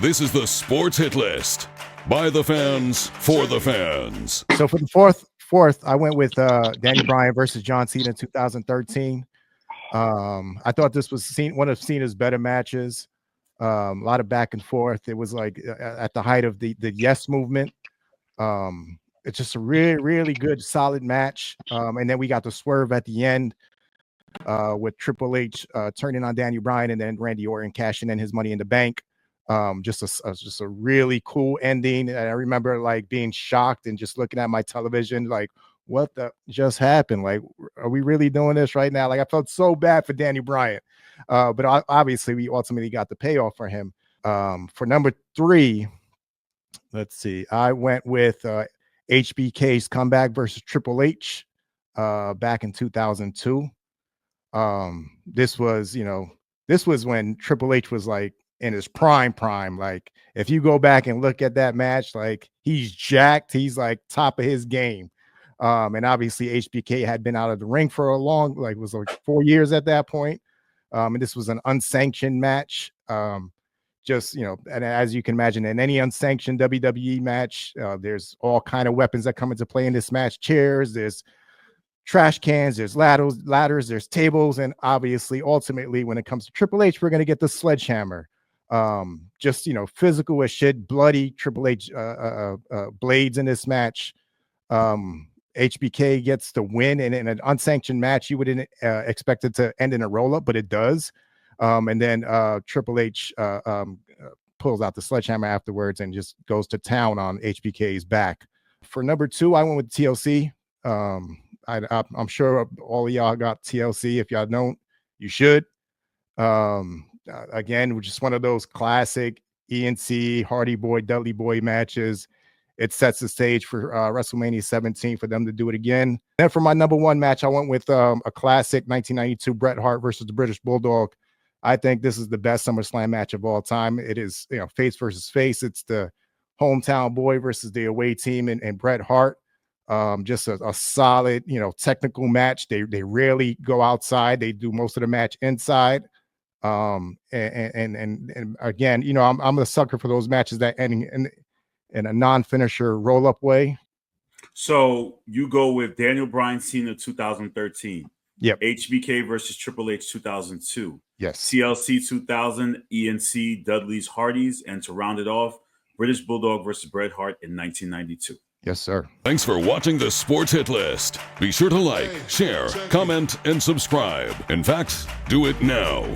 This is the Sports Hit List. By the fans, for the fans. So for the fourth, I went with Daniel Bryan versus John Cena in 2013. I thought this was one of Cena's better matches. A lot of back and forth. It was like at the height of the Yes movement. It's just a really, really good, solid match. And then we got the swerve at the end with Triple H turning on Daniel Bryan, and then Randy Orton cashing in his Money in the Bank. Just a really cool ending. And I remember like being shocked and just looking at my television, like, what the just happened? Like, are we really doing this right now? Like, I felt so bad for Daniel Bryan. But obviously we ultimately got the payoff for him. For number 3, let's see, I went with HBK's comeback versus Triple H back in 2002. This was when Triple H was like in his prime. Like, if you go back and look at that match, like, he's jacked, he's like top of his game. And obviously HBK had been out of the ring for it was like 4 years at that point. And this was an unsanctioned match. And as you can imagine, in any unsanctioned WWE match, there's all kind of weapons that come into play in this match. Chairs, there's trash cans, there's ladders, there's tables, and obviously, ultimately, when it comes to Triple H, we're going to get the sledgehammer. Physical as shit, bloody Triple H blades in this match. HBK gets the win, and in an unsanctioned match, you wouldn't expect it to end in a roll-up, but it does. And then Triple H pulls out the sledgehammer afterwards and just goes to town on HBK's back. For number 2, I went with TLC. I'm sure all of y'all got TLC. If y'all don't, you should. Again, which is one of those classic ENC, Hardy Boy, Dudley Boy matches. It sets the stage for WrestleMania 17 for them to do it again. Then for my number 1 match, I went with a classic 1992 Bret Hart versus the British Bulldog. I think this is the best SummerSlam match of all time. It is, face versus face. It's the hometown boy versus the away team and Bret Hart. Just a solid, technical match. They rarely go outside. They do most of the match inside. And again, I'm a sucker for those matches that end in a non-finisher roll-up way. So you go with Daniel Bryan Cena 2013. Yep. HBK versus Triple H 2002. Yes. TLC 2000, ENC, Dudley's Hardys, and to round it off, British Bulldog versus Bret Hart in 1992. Yes, sir. Thanks for watching the Sports Hit List. Be sure to like, share, comment, and subscribe. In fact, do it now.